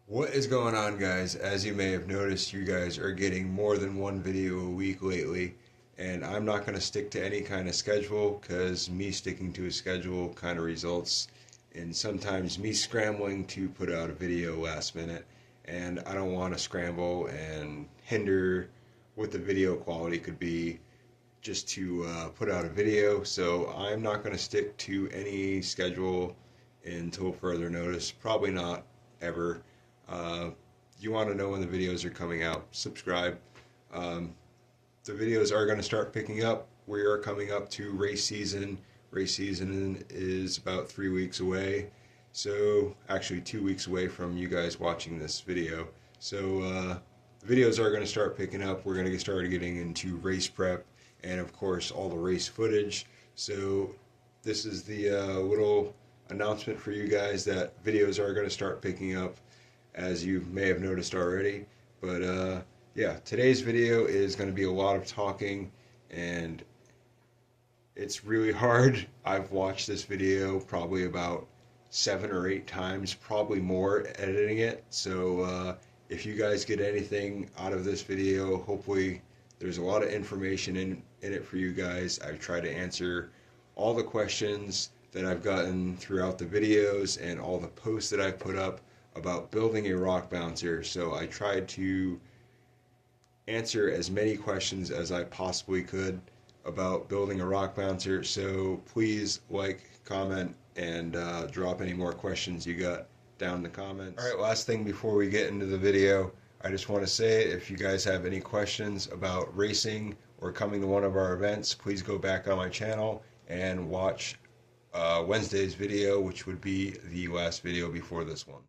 What is going on, guys? As you may have noticed, you guys are getting more than one video a week lately, and I'm not going to stick to any kind of schedule because me sticking to a schedule kind of results in sometimes me scrambling to put out a video last minute, and I don't want to scramble and hinder what the video quality could be just to put out a video. So I'm not going to stick to any schedule until further notice. Probably not ever. Uh, you want to know when the videos are coming out, subscribe. Um, the videos are going to start picking up. We are coming up to race season. Race season is about 3 weeks away. So, actually 2 weeks away from you guys watching this video. So, the videos are going to start picking up. We're going to get started getting into race prep and, of course, all the race footage. So, this is the little announcement for you guys that videos are going to start picking up, as you may have noticed already. But yeah, today's video is going to be a lot of talking, and it's really hard. I've watched this video probably about 7 or 8 times, probably more, editing it. So if you guys get anything out of this video, hopefully there's a lot of information in it for you guys. I've tried to answer all the questions that I've gotten throughout the videos and all the posts that I've put up about building a rock bouncer. So I tried to answer as many questions as I possibly could about building a rock bouncer. So please like, comment, and drop any more questions you got down in the comments. Alright, last thing before we get into the video, I just want to say, if you guys have any questions about racing or coming to one of our events, please go back on my channel and watch Wednesday's video, which would be the last video before this one.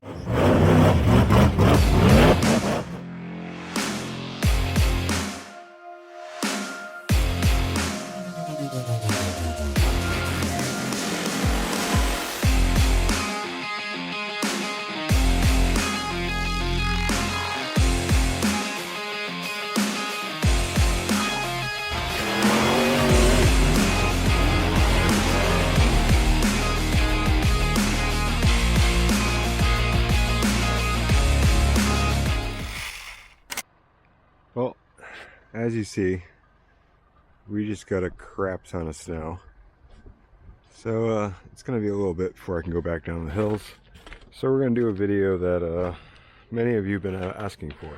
Well, as you see, we just got a crap ton of snow. So it's going to be a little bit before I can go back down the hills. So we're going to do a video that many of you have been asking for.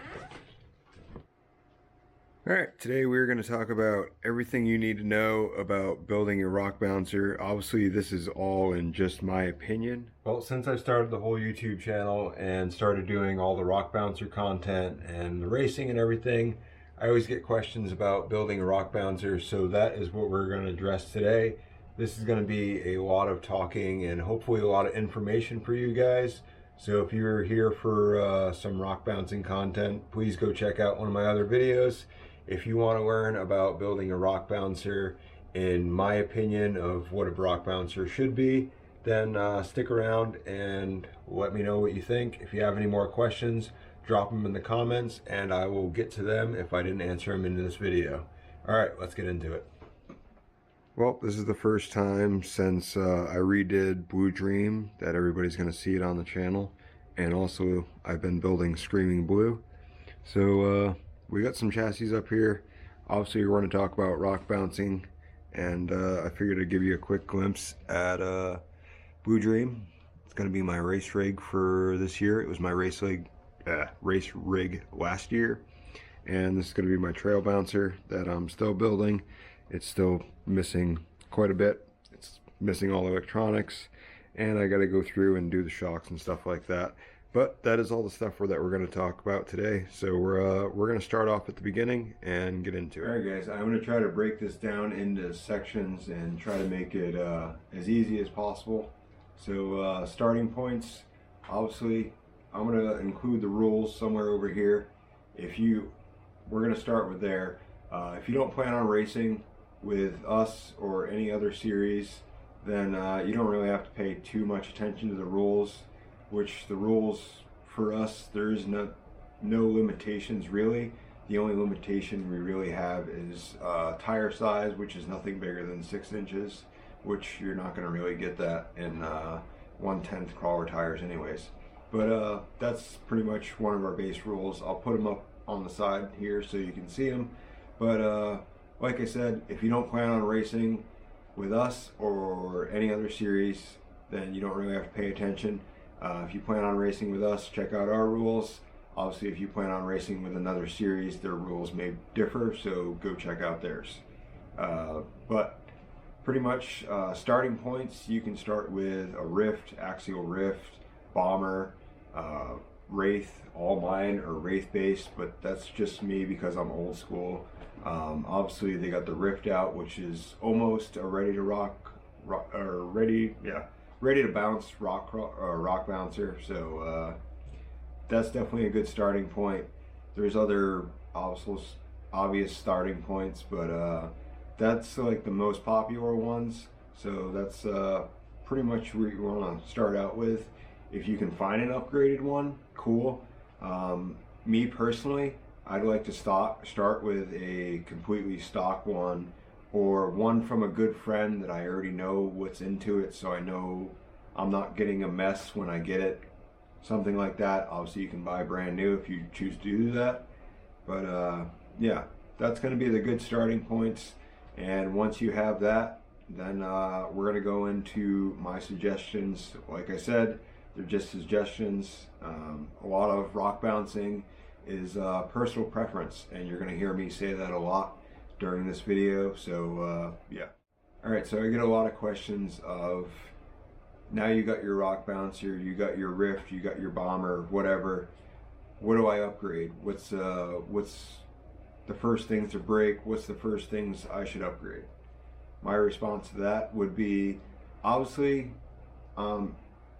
Alright, today we're going to talk about everything you need to know about building a rock bouncer. Obviously this is all in just my opinion. Well, since I started the whole YouTube channel and started doing all the rock bouncer content and the racing and everything, I always get questions about building a rock bouncer, so that is what we're going to address today. This is going to be a lot of talking and hopefully a lot of information for you guys. So if you're here for some rock bouncing content, please go check out one of my other videos. If you want to learn about building a rock bouncer, in my opinion of what a rock bouncer should be, then stick around and let me know what you think. If you have any more questions, drop them in the comments and I will get to them if I didn't answer them in this video. Alright, let's get into it. Well, this is the first time since I redid Blue Dream that everybody's going to see it on the channel. And also, I've been building Screaming Blue. So, we got some chassis up here. Obviously, we're going to talk about rock bouncing. And I figured I'd give you a quick glimpse at Blue Dream. It's going to be my race rig for this year. It was my race rig last year. And this is going to be my trail bouncer that I'm still building. It's still missing quite a bit. It's missing all the electronics, and I got to go through and do the shocks and stuff like that. But that is all the stuff that we're going to talk about today. So we're going to start off at the beginning and get into it. All right, guys, I'm going to try to break this down into sections and try to make it as easy as possible. So starting points, obviously, I'm going to include the rules somewhere over here. We're going to start with there. If you don't plan on racing with us or any other series, then you don't really have to pay too much attention to the rules, which the rules for us, there's no limitations really. The only limitation we really have is tire size, which is nothing bigger than 6 inches, which you're not going to really get that in 1/10 crawler tires anyways. But that's pretty much one of our base rules. I'll put them up on the side here so you can see them. But like I said, if you don't plan on racing with us or any other series, then you don't really have to pay attention. If you plan on racing with us, check out our rules. Obviously, if you plan on racing with another series, their rules may differ, so go check out theirs. But pretty much starting points, you can start with a Rift, Axial Rift, Bomber, Wraith. All mine are Wraith based, but that's just me because I'm old school. Obviously, they got the Rift out, which is almost a ready to bounce rock bouncer. So that's definitely a good starting point. There's other obvious starting points, but that's like the most popular ones. So that's pretty much what you want to start out with. If you can find an upgraded one, cool. Me personally, I'd like to start with a completely stock one, or one from a good friend that I already know what's into it, so I know I'm not getting a mess when I get it. Something like that. Obviously, you can buy brand new if you choose to do that. But yeah, that's going to be the good starting points. And once you have that, then we're going to go into my suggestions. Like I said, they're just suggestions. A lot of rock bouncing is personal preference, and you're going to hear me say that a lot during this video. So yeah. Alright, so I get a lot of questions of, now you got your rock bouncer, you got your Rift, you got your Bomber, whatever. What do I upgrade? What's the first things to break? What's the first things I should upgrade? My response to that would be, obviously,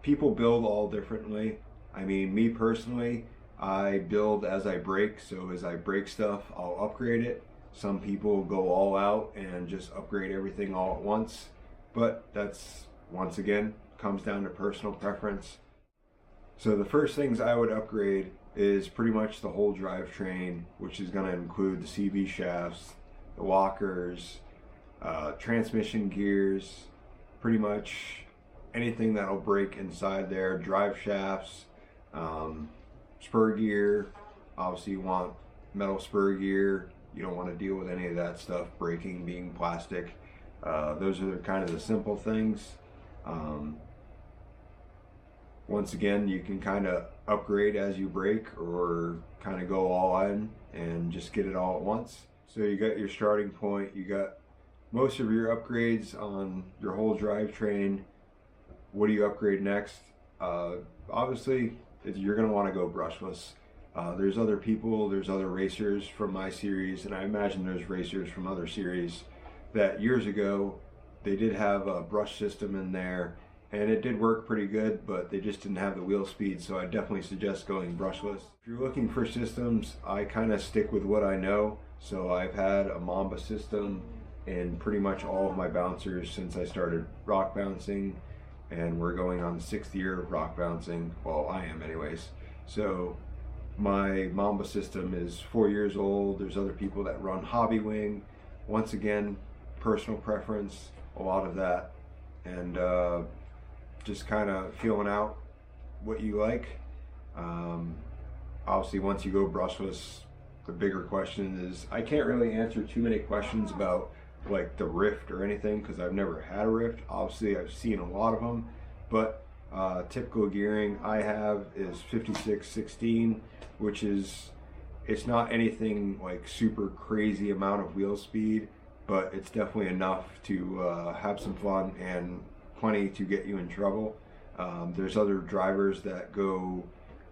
people build all differently. I mean, me personally, I build as I break, so as I break stuff, I'll upgrade it. Some people go all out and just upgrade everything all at once, but that's, once again, comes down to personal preference. So the first things I would upgrade is pretty much the whole drivetrain, which is going to include the CV shafts, the lockers, transmission gears, pretty much anything that'll break inside there, drive shafts, spur gear. Obviously you want metal spur gear. You don't want to deal with any of that stuff breaking, being plastic. Those are kind of the simple things. Once again, you can kind of upgrade as you break, or kind of go all in and just get it all at once. So you got your starting point, you got most of your upgrades on your whole drivetrain. What do you upgrade next? Obviously, you're going to want to go brushless. There's other people, there's other racers from my series, and I imagine there's racers from other series that years ago, they did have a brush system in there, and it did work pretty good, but they just didn't have the wheel speed, so I definitely suggest going brushless. If you're looking for systems, I kind of stick with what I know. So I've had a Mamba system in pretty much all of my bouncers since I started rock bouncing, and we're going on the 6th year of rock bouncing. Well, I am anyways. So my Mamba system is 4 years old. There's other people that run Hobby Wing. Once again, personal preference, a lot of that, and just kind of feeling out what you like. Obviously, once you go brushless, the bigger question is, I can't really answer too many questions about like the Rift or anything, because I've never had a Rift. Obviously, I've seen a lot of them, but typical gearing I have is 56/16, which is, it's not anything like super crazy amount of wheel speed, but it's definitely enough to have some fun and plenty to get you in trouble. There's other drivers that go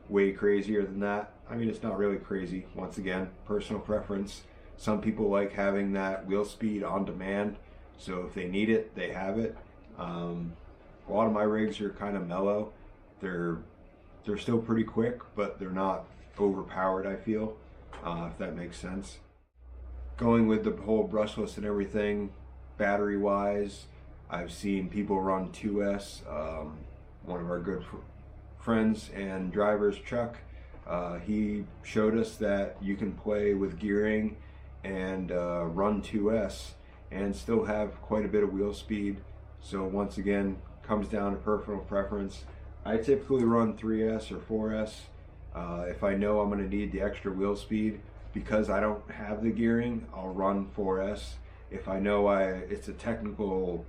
way crazier than that. I mean, it's not really crazy. Once again, personal preference. Some people like having that wheel speed on demand, so if they need it, they have it. A lot of my rigs are kind of mellow. They're still pretty quick, but they're not overpowered, I feel, if that makes sense. Going with the whole brushless and everything, battery wise, I've seen people run 2S. One of our good friends and drivers, Chuck, he showed us that you can play with gearing and run 2S and still have quite a bit of wheel speed. So once again, comes down to personal preference. I typically run 3S or 4S. If I know I'm going to need the extra wheel speed, because I don't have the gearing, I'll run 4S. If I know it's a technical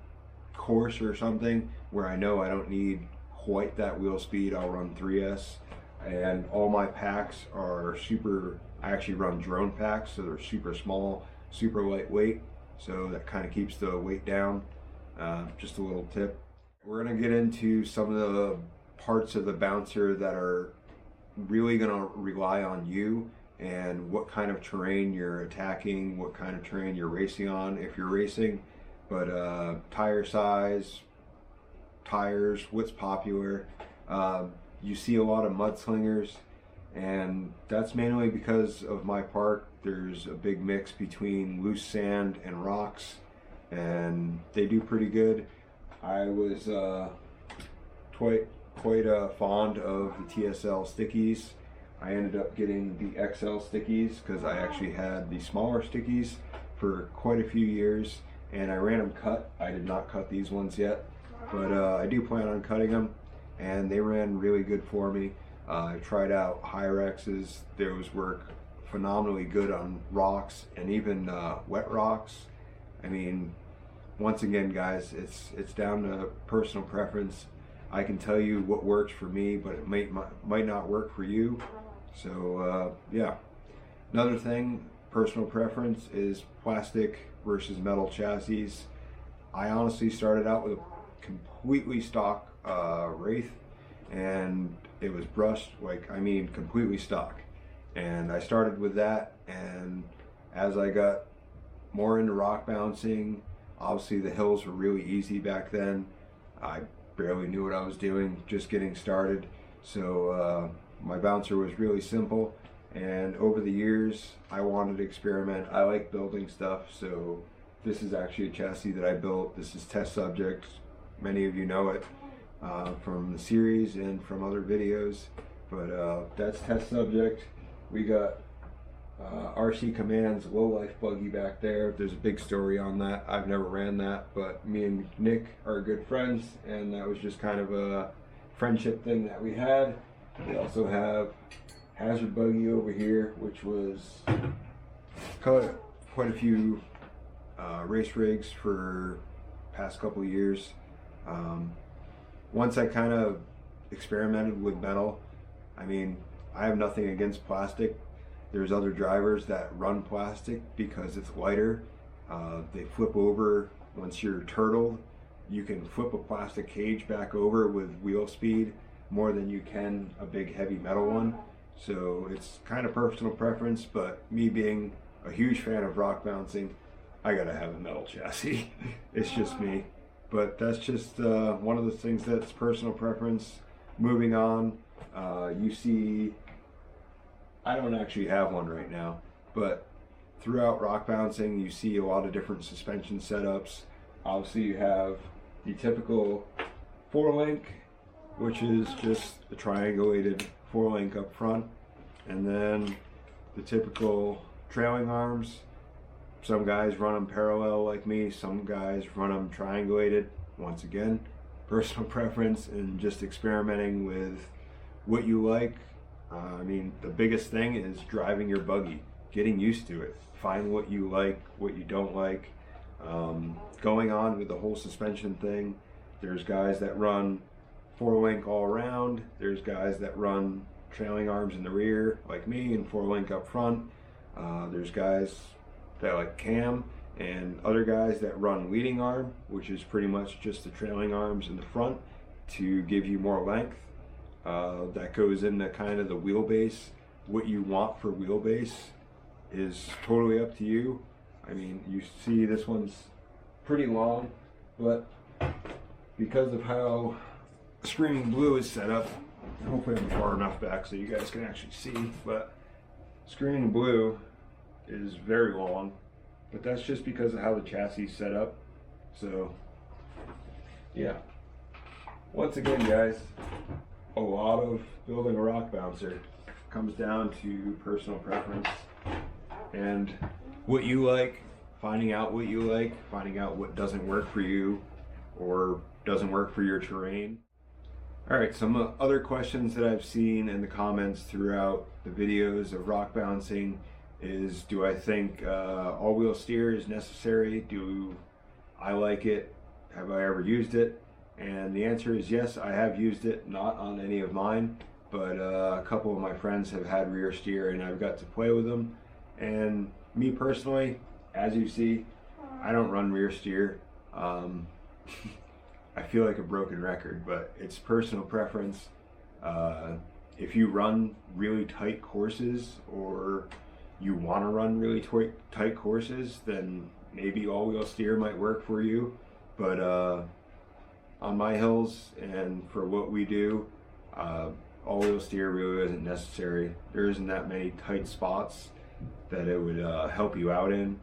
course or something where I know I don't need quite that wheel speed, I'll run 3S. And all my packs are super, I actually run drone packs, so they're super small, super lightweight, so that kind of keeps the weight down. Just a little tip. We're going to get into some of the parts of the bouncer that are really going to rely on you and what kind of terrain you're attacking, what kind of terrain you're racing on if you're racing. But tire size, tires, what's popular. You see a lot of mudslingers, and that's mainly because of my park. There's a big mix between loose sand and rocks, and they do pretty good. I was quite fond of the TSL stickies. I ended up getting the XL stickies because I actually had the smaller stickies for quite a few years, and I ran them cut. I did not cut these ones yet, but I do plan on cutting them, and they ran really good for me. I tried out Hyrexes. Those work phenomenally good on rocks and even wet rocks. I mean, once again, guys, it's down to personal preference. I can tell you what works for me, but it might not work for you. So yeah. Another thing, personal preference, is plastic versus metal chassis. I honestly started out with a completely stock Wraith, and it was brushed, like, I mean, completely stock. And I started with that, and as I got more into rock bouncing, obviously the hills were really easy back then. I barely knew what I was doing, just getting started. So my bouncer was really simple, and over the years I wanted to experiment. I like building stuff, so this is actually a chassis that I built. This is Test Subject. Many of you know it from the series and from other videos, but that's Test Subject. We got RC Command's low life buggy back there. There's a big story on that. I've never ran that, but me and Nick are good friends, and that was just kind of a friendship thing that we had. We also have Hazard buggy over here, which was quite a few race rigs for past couple of years. Once I kind of experimented with metal, I mean, I have nothing against plastic. There's other drivers that run plastic because it's lighter. They flip over once you're turtled. You can flip a plastic cage back over with wheel speed more than you can a big heavy metal one. So it's kind of personal preference, but me being a huge fan of rock bouncing, I gotta have a metal chassis. It's just me. But that's just one of the things that's personal preference. Moving on, you see, I don't actually have one right now, but throughout rock bouncing you see a lot of different suspension setups. Obviously you have the typical 4-link, which is just a triangulated 4-link up front, and then the typical trailing arms. Some guys run them parallel like me, some guys run them triangulated. Once again, personal preference and just experimenting with what you like. I mean, the biggest thing is driving your buggy, getting used to it. Find what you like, what you don't like. Going on with the whole suspension thing, there's guys that run 4-link all around. There's guys that run trailing arms in the rear like me and 4-link up front. There's guys that like cam, and other guys that run leading arm, which is pretty much just the trailing arms in the front to give you more length. That goes into kind of the wheelbase. What you want for wheelbase is totally up to you. I mean, you see this one's pretty long, but because of how Screaming Blue is set up, hopefully I'm far enough back so you guys can actually see, but Screaming Blue is very long, but that's just because of how the chassis is set up. So yeah, once again guys, a lot of building a rock bouncer comes down to personal preference and what you like, finding out what you like, finding out what doesn't work for you or doesn't work for your terrain. All right, some other questions that I've seen in the comments throughout the videos of rock balancing is, do I think all-wheel steer is necessary? Do I like it? Have I ever used it? And the answer is yes, I have used it, not on any of mine, but a couple of my friends have had rear steer and I've got to play with them. And me personally, as you see, I don't run rear steer. I feel like a broken record, but it's personal preference. If you run really tight courses or you want to run really tight courses, then maybe all-wheel steer might work for you. But on my hills and for what we do, all-wheel steer really isn't necessary. There isn't that many tight spots that it would help you out in.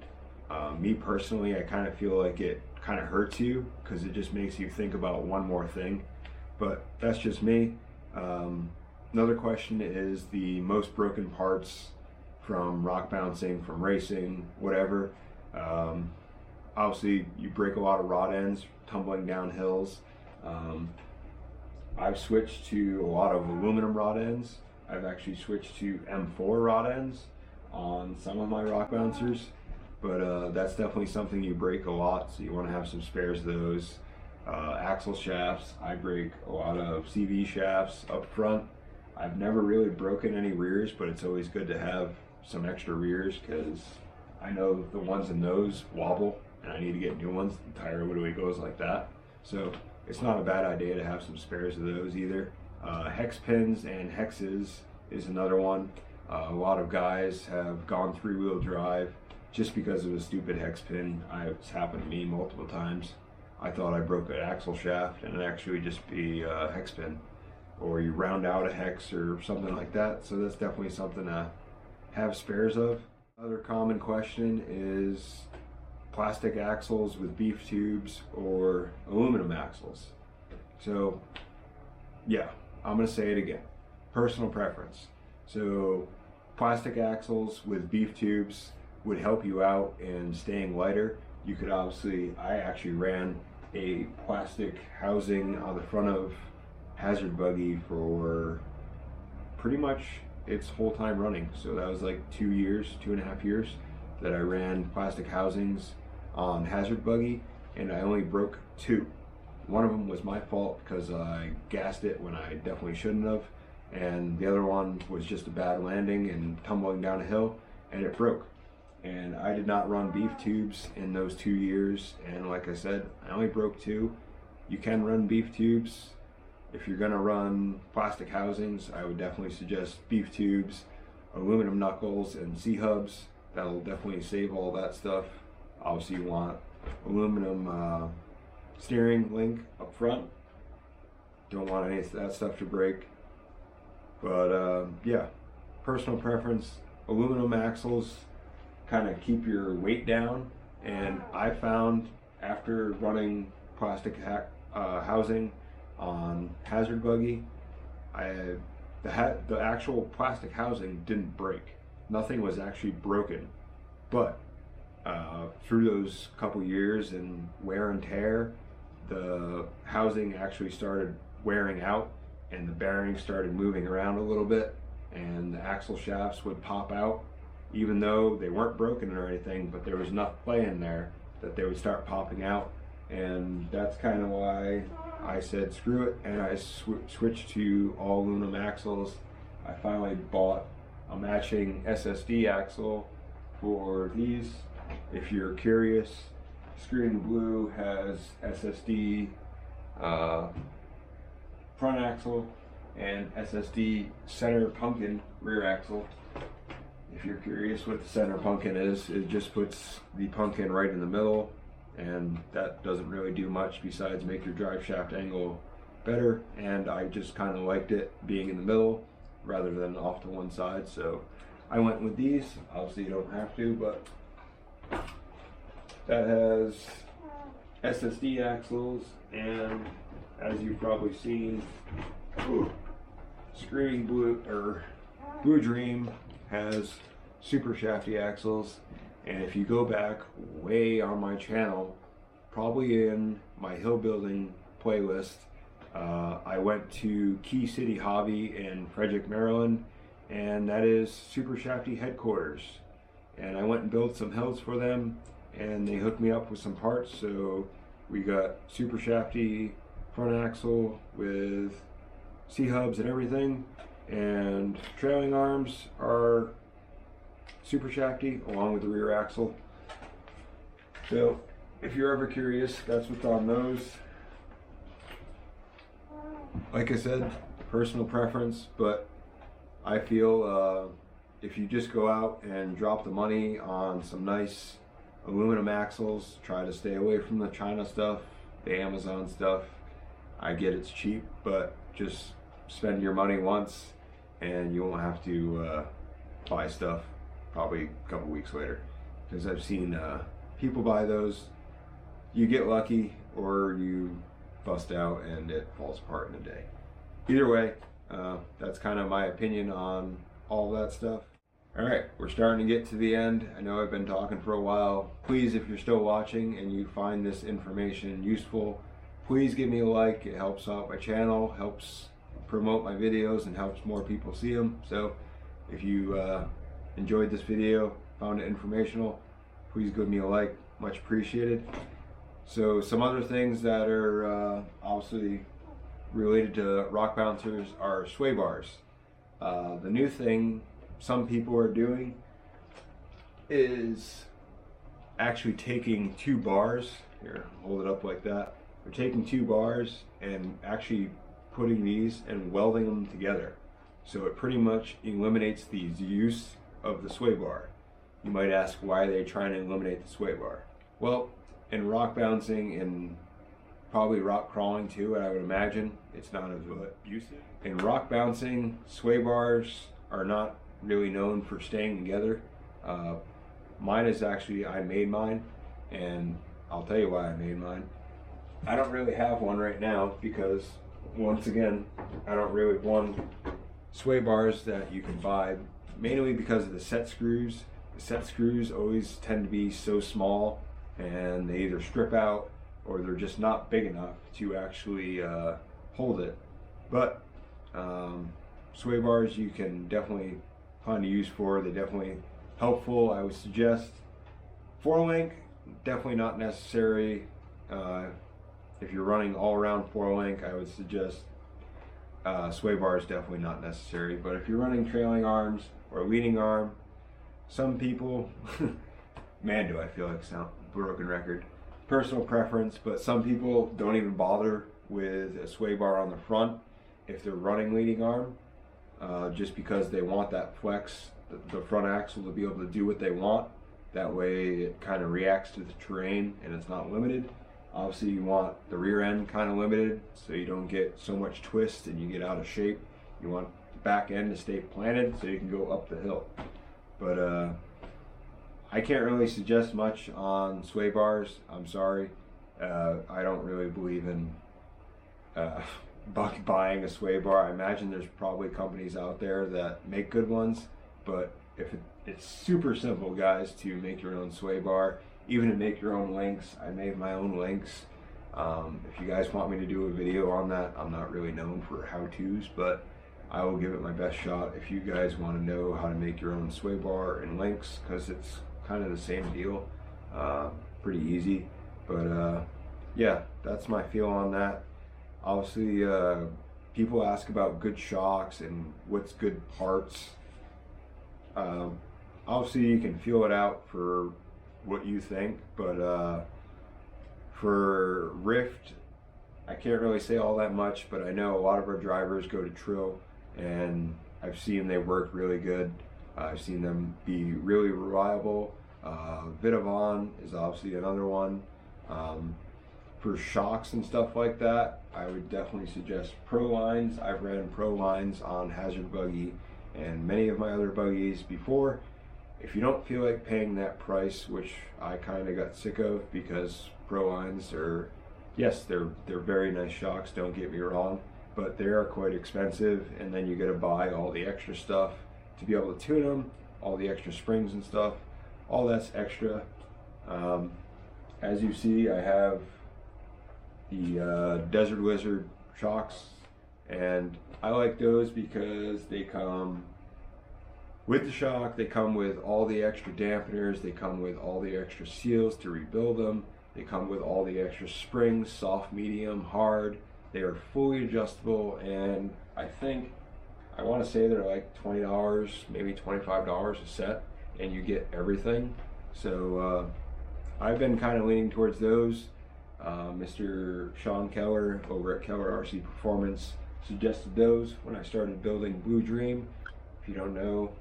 Me personally, I kind of feel like it kind of hurts you because it just makes you think about one more thing, but that's just me. Another question is the most broken parts from rock bouncing, from racing, whatever. Obviously you break a lot of rod ends tumbling down hills. I've switched to a lot of aluminum rod ends. I've actually switched to M4 rod ends on some of my rock bouncers. But that's definitely something you break a lot, so you want to have some spares of those. Axle shafts, I break a lot of CV shafts up front. I've never really broken any rears, but it's always good to have some extra rears because I know the ones in those wobble and I need to get new ones. The tire literally goes like that. So it's not a bad idea to have some spares of those either. Hex pins and hexes is another one. A lot of guys have gone 3-wheel drive just because of a stupid hex pin. It's happened to me multiple times. I thought I broke an axle shaft and it actually just be a hex pin. Or you round out a hex or something like that. So that's definitely something to have spares of. Another common question is plastic axles with beef tubes or aluminum axles. So yeah, I'm gonna say it again. Personal preference. So plastic axles with beef tubes would help you out in staying lighter. You could obviously, I actually ran a plastic housing on the front of Hazard Buggy for pretty much its whole time running. So that was like 2.5 years that I ran plastic housings on Hazard Buggy, and I only broke 2. One of them was my fault because I gassed it when I definitely shouldn't have, and the other one was just a bad landing and tumbling down a hill, and it broke. And I did not run beef tubes in those 2 years, and like I said, I only broke 2. You can run beef tubes. If you're gonna run plastic housings, I would definitely suggest beef tubes, aluminum knuckles, and C-hubs. That'll definitely save all that stuff. Obviously you want aluminum steering link up front. Don't want any of that stuff to break. But yeah, personal preference, aluminum axles kind of keep your weight down, and I found after running plastic housing on Hazard Buggy, the actual plastic housing didn't break. Nothing was actually broken, but through those couple years and wear and tear, the housing actually started wearing out and the bearings started moving around a little bit, and the axle shafts would pop out. Even though they weren't broken or anything, but there was enough play in there that they would start popping out. And that's kind of why I said screw it, and I switched to all aluminum axles. I finally bought a matching SSD axle for these. If you're curious, Screaming Blue has SSD front axle and SSD center pumpkin rear axle. If you're curious what the center pumpkin is, it just puts the pumpkin right in the middle, and that doesn't really do much besides make your drive shaft angle better, and I just kind of liked it being in the middle rather than off to one side, so I went with these. Obviously you don't have to, but that has SSD axles, and as you've probably seen, Screaming Blue or Blue Dream has super shafty axles. And if you go back way on my channel, probably in my hill building playlist, I went to Key City Hobby in Frederick, Maryland, and that is Super Shafty headquarters. And I went and built some hills for them, and they hooked me up with some parts. So we got Super Shafty front axle with C-hubs and everything, and trailing arms are Super Shafty along with the rear axle. So if you're ever curious, that's what's on those. Like I said, personal preference, but I feel if you just go out and drop the money on some nice aluminum axles, try to stay away from the China stuff, the Amazon stuff. I get it's cheap, but just spend your money once and you won't have to buy stuff probably a couple weeks later. Because I've seen people buy those, you get lucky or you bust out and it falls apart in a day. Either way, that's kind of my opinion on all that stuff. All right, we're starting to get to the end. I know I've been talking for a while. Please, if you're still watching and you find this information useful, please give me a like. It helps out my channel, helps promote my videos, and helps more people see them. So if you enjoyed this video, found it informational, please give me a like, much appreciated. So some other things that are obviously related to rock bouncers are sway bars. The new thing some people are doing is actually taking two bars, here, hold it up like that. They're taking two bars and actually putting these and welding them together. So it pretty much eliminates the use of the sway bar. You might ask, why are they trying to eliminate the sway bar? Well, in rock bouncing and probably rock crawling too, I would imagine, it's not as abusive. In rock bouncing, sway bars are not really known for staying together. Mine is actually, I made mine, and I'll tell you why I made mine. I don't really have one right now because, once again, I don't really want sway bars that you can buy, mainly because of the set screws. The set screws always tend to be so small and they either strip out or they're just not big enough to actually hold it. But sway bars you can definitely find a use for. They're definitely helpful. I would suggest 4-link, definitely not necessary. If you're running all around 4-link, I would suggest sway bars, definitely not necessary. But if you're running trailing arms or leading arm, some people, man, do I feel like sound broken record. Personal preference, but some people don't even bother with a sway bar on the front if they're running leading arm, just because they want that flex, the front axle, to be able to do what they want. That way it kind of reacts to the terrain and it's not limited. Obviously you want the rear end kind of limited so you don't get so much twist and you get out of shape. You want the back end to stay planted so you can go up the hill. But I can't really suggest much on sway bars. I'm sorry. I don't really believe in buying a sway bar. I imagine there's probably companies out there that make good ones, but it's super simple, guys, to make your own sway bar. Even to make your own links. I made my own links. If you guys want me to do a video on that, I'm not really known for how-tos, but I will give it my best shot. If you guys want to know how to make your own sway bar and links, because it's kind of the same deal, pretty easy. But yeah, that's my feel on that. Obviously, people ask about good shocks and what's good parts. Obviously, you can feel it out for what you think, but for Rift, I can't really say all that much, but I know a lot of our drivers go to Trill, and I've seen they work really good. I've seen them be really reliable. Vitavon is obviously another one. For shocks and stuff like that, I would definitely suggest Pro Lines. I've ran Pro Lines on Hazard Buggy and many of my other buggies before. If you don't feel like paying that price, which I kind of got sick of, because Pro Lines are, yes, they're very nice shocks, don't get me wrong, but they are quite expensive, and then you got to buy all the extra stuff to be able to tune them, all the extra springs and stuff, all that's extra. As you see, I have the Desert Lizard shocks, and I like those because they come with the shock, they come with all the extra dampeners, they come with all the extra seals to rebuild them, they come with all the extra springs, soft, medium, hard. They are fully adjustable, and I think, I want to say they're like $20, maybe $25 a set, and you get everything. So I've been kind of leaning towards those. Mr. Sean Keller over at Keller RC Performance suggested those when I started building Blue Dream. If you don't know,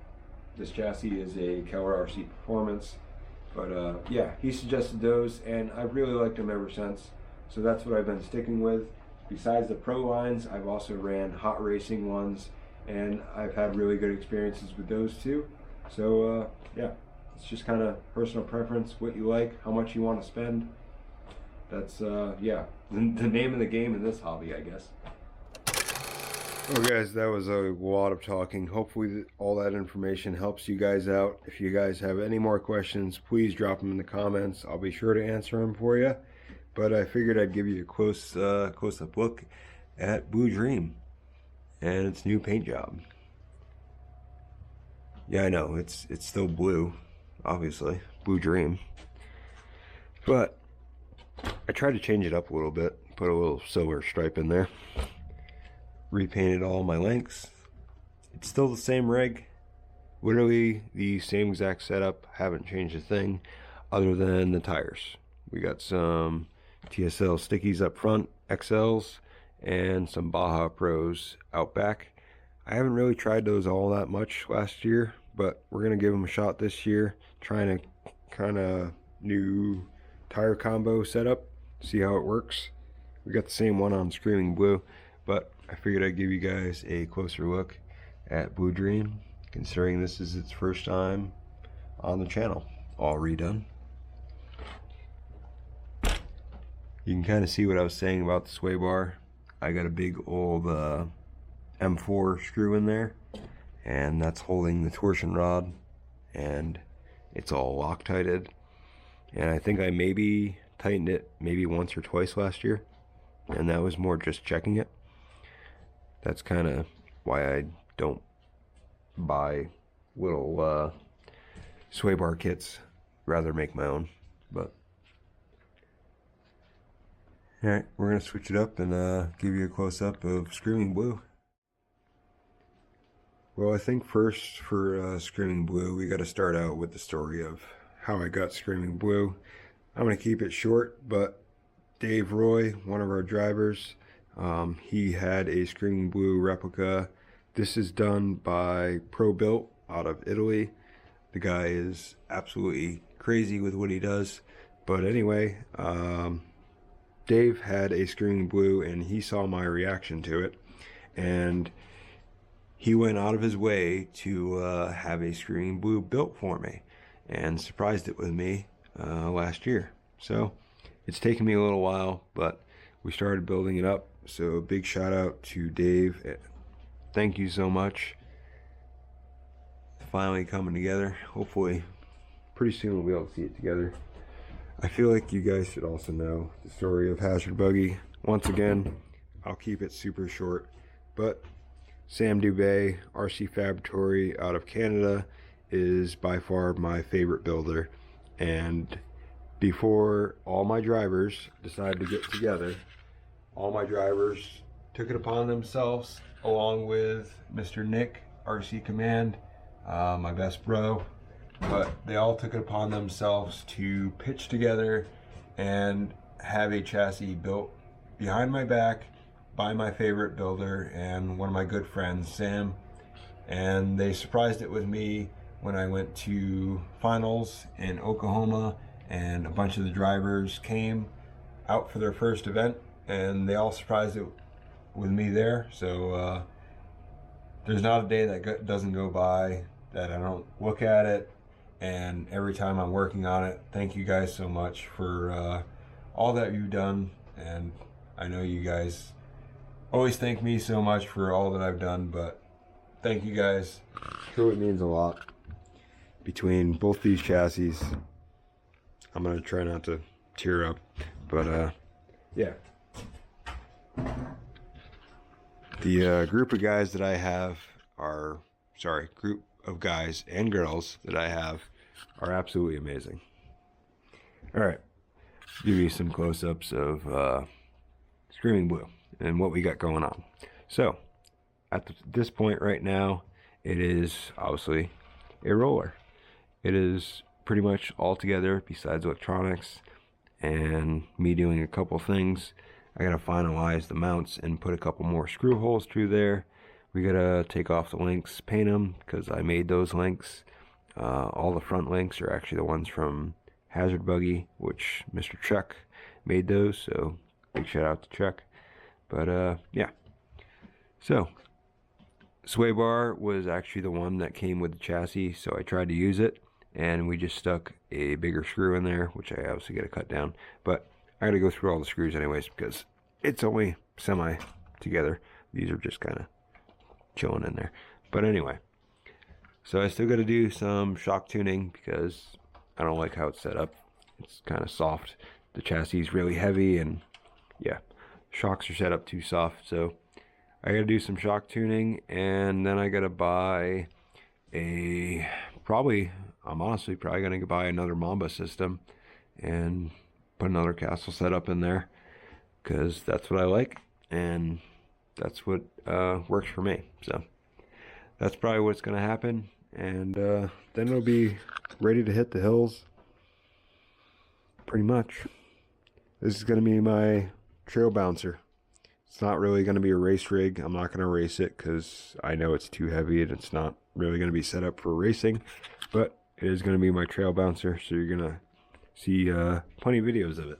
this chassis is a Keller RC Performance, but yeah, he suggested those, and I've really liked them ever since. So that's what I've been sticking with. Besides the Pro lines, I've also ran hot racing ones, and I've had really good experiences with those too. So yeah, it's just kind of personal preference, what you like, how much you want to spend. That's yeah, the name of the game in this hobby, I guess. Well guys, that was a lot of talking. Hopefully all that information helps you guys out. If you guys have any more questions, please drop them in the comments. I'll be sure to answer them for you. But I figured I'd give you a close-up look at Blue Dream and its new paint job. Yeah, I know, it's still blue, obviously, Blue Dream. But I tried to change it up a little bit, put a little silver stripe in there. Repainted all my lengths. It's still the same rig, literally the same exact setup. Haven't changed a thing other than the tires. We got some TSL stickies up front, XLs, and some Baja Pros out back. I haven't really tried those all that much last year, but we're gonna give them a shot this year, trying to kind of new tire combo setup, see how it works. We got the same one on Screaming Blue, but I figured I'd give you guys a closer look at Blue Dream, considering this is its first time on the channel, all redone. You can kind of see what I was saying about the sway bar. I got a big old M4 screw in there, and that's holding the torsion rod, and it's all Loctited. And I think I maybe tightened it maybe once or twice last year, and that was more just checking it. That's kind of why I don't buy little sway bar kits, rather make my own. But alright, we're gonna switch it up and give you a close-up of Screaming Blue. Well, I think first for Screaming Blue, we got to start out with the story of how I got Screaming Blue. I'm gonna keep it short, but Dave Roy, one of our drivers, he had a Screaming Blue replica. This is done by Pro Built out of Italy. The guy is absolutely crazy with what he does. But anyway, Dave had a Screaming Blue, and he saw my reaction to it, and he went out of his way to have a Screaming Blue built for me, and surprised it with me last year. So it's taken me a little while, but we started building it up. So big shout out to Dave. Thank you so much. Finally coming together. Hopefully pretty soon we'll be able to see it together. I feel like you guys should also know the story of Hazard Buggy. Once again, I'll keep it super short, but Sam Dubé, RC Fabricatory out of Canada, is by far my favorite builder. And before all my drivers decided to get together, all my drivers took it upon themselves, along with Mr. Nick, RC Command, my best bro, but they all took it upon themselves to pitch together and have a chassis built behind my back by my favorite builder and one of my good friends, Sam. And they surprised it with me when I went to finals in Oklahoma, and a bunch of the drivers came out for their first event, and they all surprised it with me there. So there's not a day that doesn't go by that I don't look at it, and every time I'm working on it. Thank you guys so much for all that you've done, and I know you guys always thank me so much for all that I've done, but thank you guys. Truly means a lot. Between both these chassis, I'm gonna try not to tear up, but yeah. The group of guys that I have are, sorry, group of guys and girls that I have are absolutely amazing. All right, give you some close-ups of Screaming Blue and what we got going on. So, at this point right now, it is obviously a roller. It is pretty much all together besides electronics and me doing a couple things. I gotta finalize the mounts and put a couple more screw holes through there. We gotta take off the links, paint them, because I made those links. All the front links are actually the ones from Hazard Buggy, which Mr. Chuck made those, so big shout out to Chuck. But yeah, so sway bar was actually the one that came with the chassis, so I tried to use it, and we just stuck a bigger screw in there, which I obviously got to cut down, but I gotta go through all the screws anyways because it's only semi together. These are just kind of chilling in there. But anyway, so I still got to do some shock tuning because I don't like how it's set up. It's kind of soft. The chassis is really heavy, and yeah, shocks are set up too soft. So I got to do some shock tuning, and then I got to buy I'm honestly probably going to buy another Mamba system and put another castle setup in there because that's what I like and that's what works for me. So that's probably what's going to happen, and then it'll be ready to hit the hills pretty much. This is going to be my trail bouncer. It's not really going to be a race rig. I'm not going to race it because I know it's too heavy and it's not really going to be set up for racing, but it is going to be my trail bouncer, so you're going to see plenty of videos of it.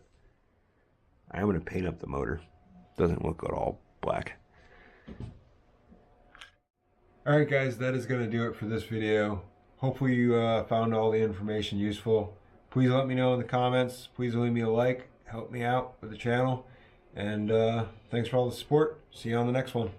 I am going to paint up the motor. Doesn't look at all black. Alright guys, that is going to do it for this video. Hopefully you found all the information useful. Please let me know in the comments. Please leave me a like. Help me out with the channel. And thanks for all the support. See you on the next one.